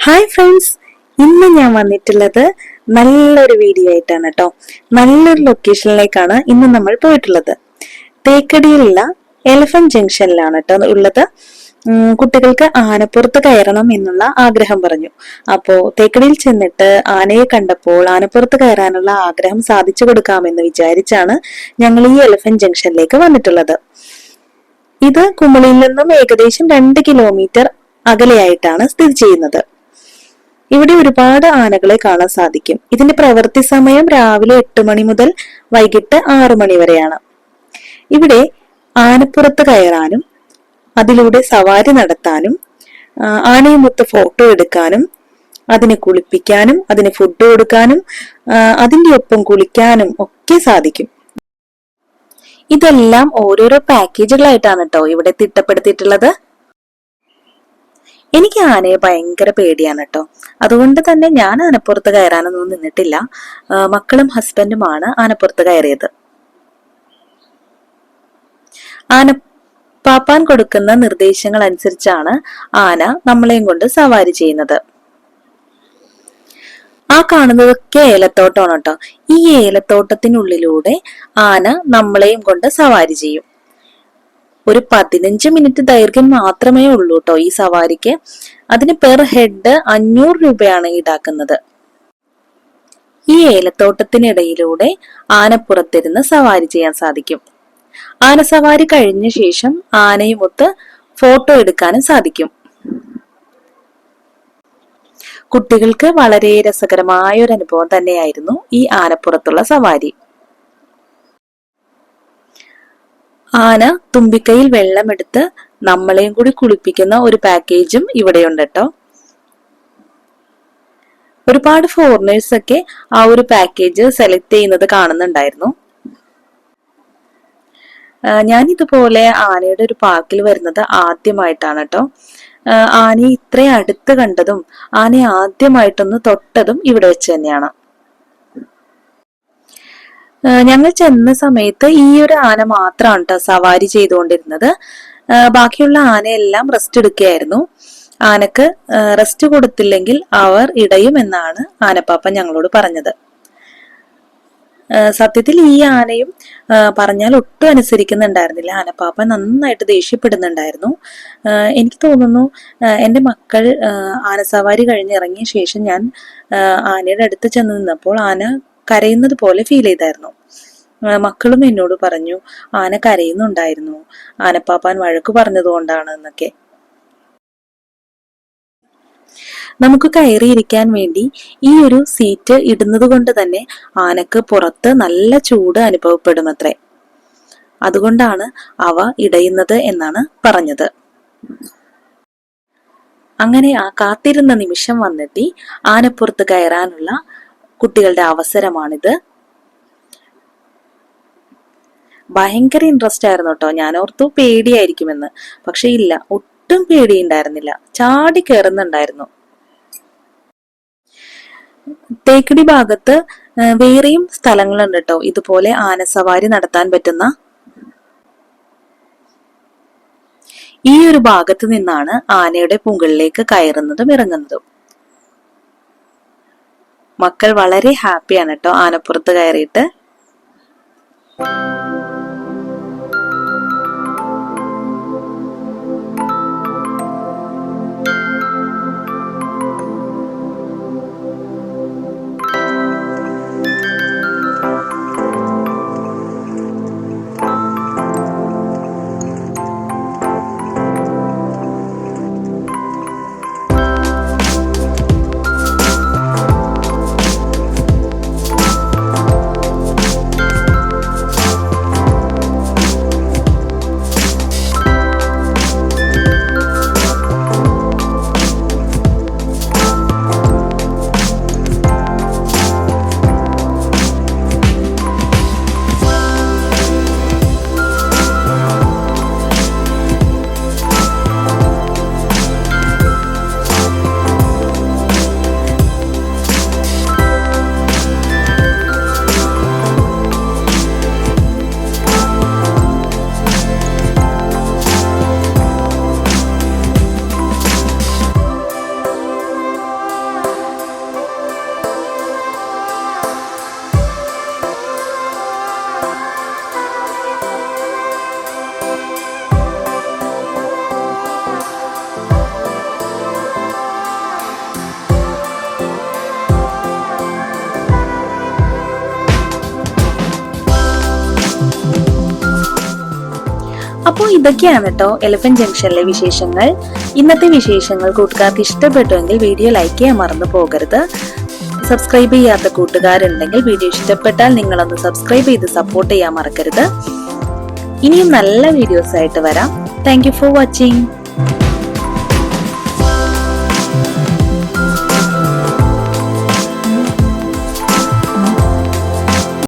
Hi friends, ഇന്ന് ഞാൻ വന്നിട്ടുള്ളത് നല്ലൊരു വീഡിയോ ആയിട്ടാണ് കേട്ടോ. നല്ലൊരു ലൊക്കേഷനിലേക്കാണ് ഇന്ന് നമ്മൾ പോയിട്ടുള്ളത്. തേക്കടിയിലുള്ള എലഫന്റ് ജംഗ്ഷനിലാണ് കേട്ടോ ഉള്ളത്. കുട്ടികൾക്ക് ആനപ്പുറത്ത് കയറണം എന്നുള്ള ആഗ്രഹം പറഞ്ഞു. അപ്പോ തേക്കടിയിൽ ചെന്നിട്ട് ആനയെ കണ്ടപ്പോൾ ആനപ്പുറത്ത് കയറാനുള്ള ആഗ്രഹം സാധിച്ചു കൊടുക്കാമെന്ന് വിചാരിച്ചാണ് ഞങ്ങൾ ഈ എലഫന്റ് ജംഗ്ഷനിലേക്ക് വന്നിട്ടുള്ളത്. ഇത് കുമളിയിൽ നിന്നും ഏകദേശം 2 കിലോമീറ്റർ അകലെയായിട്ടാണ് സ്ഥിതി ചെയ്യുന്നത്. ഇവിടെ ഒരുപാട് ആനകളെ കാണാൻ സാധിക്കും. ഇതിന്റെ പ്രവൃത്തി സമയം രാവിലെ 8 മണി മുതൽ വൈകിട്ട് 6 മണി വരെയാണ്. ഇവിടെ ആനപ്പുറത്ത് കയറാനും അതിലൂടെ സവാരി നടത്താനും ആനയുമൊത്ത് ഫോട്ടോ എടുക്കാനും അതിനെ കുളിപ്പിക്കാനും അതിന് ഫുഡ് കൊടുക്കാനും അതിന്റെ ഒപ്പം കുളിക്കാനും ഒക്കെ സാധിക്കും. ഇതെല്ലാം ഓരോരോ പാക്കേജുകളായിട്ടാണ് കേട്ടോ ഇവിടെ തിട്ടപ്പെടുത്തിയിട്ടുള്ളത്. എനിക്ക് ആനയെ ഭയങ്കര പേടിയാണ് കേട്ടോ. അതുകൊണ്ട് തന്നെ ഞാൻ ആനപ്പുറത്ത് കയറാനൊന്നും നിന്നിട്ടില്ല. മക്കളും ഹസ്ബൻഡുമാണ് ആനപ്പുറത്ത് കയറിയത്. ആനപ്പാപ്പാൻ കൊടുക്കുന്ന നിർദ്ദേശങ്ങൾ അനുസരിച്ചാണ് ആന നമ്മളെയും കൊണ്ട് സവാരി ചെയ്യുന്നത്. ആ കാണുന്നതൊക്കെ ഏലത്തോട്ടമാണ് കേട്ടോ. ഈ ഏലത്തോട്ടത്തിനുള്ളിലൂടെ ആന നമ്മളെയും കൊണ്ട് സവാരി ചെയ്യും. ഒരു 15 മിനിറ്റ് ദൈർഘ്യം മാത്രമേ ഉള്ളൂ കേട്ടോ ഈ സവാരിക്ക്. അതിന് പെർ ഹെഡ് 500 രൂപയാണ് ഈടാക്കുന്നത്. ഈ ഏലത്തോട്ടത്തിനിടയിലൂടെ ആനപ്പുറത്തിരുന്ന് സവാരി ചെയ്യാൻ സാധിക്കും. ആന സവാരി കഴിഞ്ഞ ശേഷം ആനയുമൊത്ത് ഫോട്ടോ എടുക്കാനും സാധിക്കും. കുട്ടികൾക്ക് വളരെ രസകരമായ ഒരു അനുഭവം തന്നെയായിരുന്നു ഈ ആനപ്പുറത്തുള്ള സവാരി. ആന തുമ്പിക്കൈയിൽ വെള്ളമെടുത്ത് നമ്മളെയും കൂടി കുളിപ്പിക്കുന്ന ഒരു പാക്കേജും ഇവിടെയുണ്ട് കേട്ടോ. ഒരുപാട് ഫോറിനേഴ്സ് ഒക്കെ ആ ഒരു പാക്കേജ് സെലക്ട് ചെയ്യുന്നത് കാണുന്നുണ്ടായിരുന്നു. ഞാൻ ഇതുപോലെ ആനയുടെ ഒരു പാർക്കിൽ വരുന്നത് ആദ്യമായിട്ടാണ് കേട്ടോ. ആനയെ ഇത്രയും അടുത്ത് കണ്ടതും ആനയെ ആദ്യമായിട്ടൊന്ന് തൊട്ടതും ഇവിടെ വെച്ച് തന്നെയാണ്. ഞങ്ങൾ ചെന്ന സമയത്ത് ഈ ഒരു ആന മാത്രമാണ് കേട്ടോ സവാരി ചെയ്തുകൊണ്ടിരുന്നത്. ബാക്കിയുള്ള ആനയെല്ലാം റെസ്റ്റ് എടുക്കുകയായിരുന്നു. ആനക്ക് റെസ്റ്റ് കൊടുത്തില്ലെങ്കിൽ അവർ ഇടയും എന്നാണ് ആനപ്പാപ്പൻ ഞങ്ങളോട് പറഞ്ഞത്. സത്യത്തിൽ ഈ ആനയും പറഞ്ഞാൽ ഒട്ടും അനുസരിക്കുന്നുണ്ടായിരുന്നില്ല. ആനപ്പാപ്പൻ നന്നായിട്ട് ദേഷ്യപ്പെടുന്നുണ്ടായിരുന്നു. എനിക്ക് തോന്നുന്നു എൻ്റെ മക്കൾ ആനസവാരി കഴിഞ്ഞിറങ്ങിയ ശേഷം ഞാൻ ആനയുടെ അടുത്ത് ചെന്ന് നിന്നപ്പോൾ ആന കരയുന്നത് പോലെ ഫീൽ ചെയ്തായിരുന്നു. മക്കളും എന്നോട് പറഞ്ഞു ആന കരയുന്നുണ്ടായിരുന്നു, ആനപ്പാപ്പാൻ വഴക്ക് പറഞ്ഞതുകൊണ്ടാണ് എന്നൊക്കെ. നമുക്ക് കയറിയിരിക്കാൻ വേണ്ടി ഈ ഒരു സീറ്റ് ഇടുന്നത് കൊണ്ട് തന്നെ ആനക്ക് പുറത്ത് നല്ല ചൂട് അനുഭവപ്പെടുമത്രേ. അതുകൊണ്ടാണ് അവ ഇടയുന്നത് എന്നാണ് പറഞ്ഞത്. അങ്ങനെ ആ കാത്തിരുന്ന നിമിഷം വന്നെത്തി. ആനപ്പുറത്ത് കയറാനുള്ള കുട്ടികളുടെ അവസരമാണിത്. ഭയങ്കര ഇൻട്രസ്റ്റ് ആയിരുന്നു കേട്ടോ. ഞാൻ ഓർത്തു പേടിയായിരിക്കുമെന്ന്. പക്ഷെ ഇല്ല, ഒട്ടും പേടിയുണ്ടായിരുന്നില്ല. ചാടി കയറുന്നുണ്ടായിരുന്നു. തേക്കടി ഭാഗത്ത് വേറെയും സ്ഥലങ്ങളുണ്ട് കേട്ടോ ഇതുപോലെ ആനസവാരി നടത്താൻ പറ്റുന്ന. ഈ ഒരു ഭാഗത്ത് നിന്നാണ് ആനയുടെ പുങ്കളിലേക്ക് കയറുന്നതും ഇറങ്ങുന്നതും. മക്കൾ വളരെ ഹാപ്പിയാണ് കേട്ടോ ആനപ്പുറത്ത് കയറിയിട്ട്. അപ്പോൾ ഇതൊക്കെയാണ് കേട്ടോ എലിഫന്റ് ജംഗ്ഷനിലെ വിശേഷങ്ങൾ. ഇന്നത്തെ വിശേഷങ്ങൾ കൂട്ടുകാർക്ക് ഇഷ്ടപ്പെട്ടുവെങ്കിൽ വീഡിയോ ലൈക്ക് ചെയ്യാൻ മറന്നു പോകരുത്. സബ്സ്ക്രൈബ് ചെയ്യാത്ത കൂട്ടുകാരുണ്ടെങ്കിൽ വീഡിയോ ഇഷ്ടപ്പെട്ടാൽ നിങ്ങളൊന്ന് സബ്സ്ക്രൈബ് ചെയ്ത് സപ്പോർട്ട് ചെയ്യാൻ മറക്കരുത്. ഇനിയും നല്ല വീഡിയോസ് ആയിട്ട് വരാം. Thank you for watching.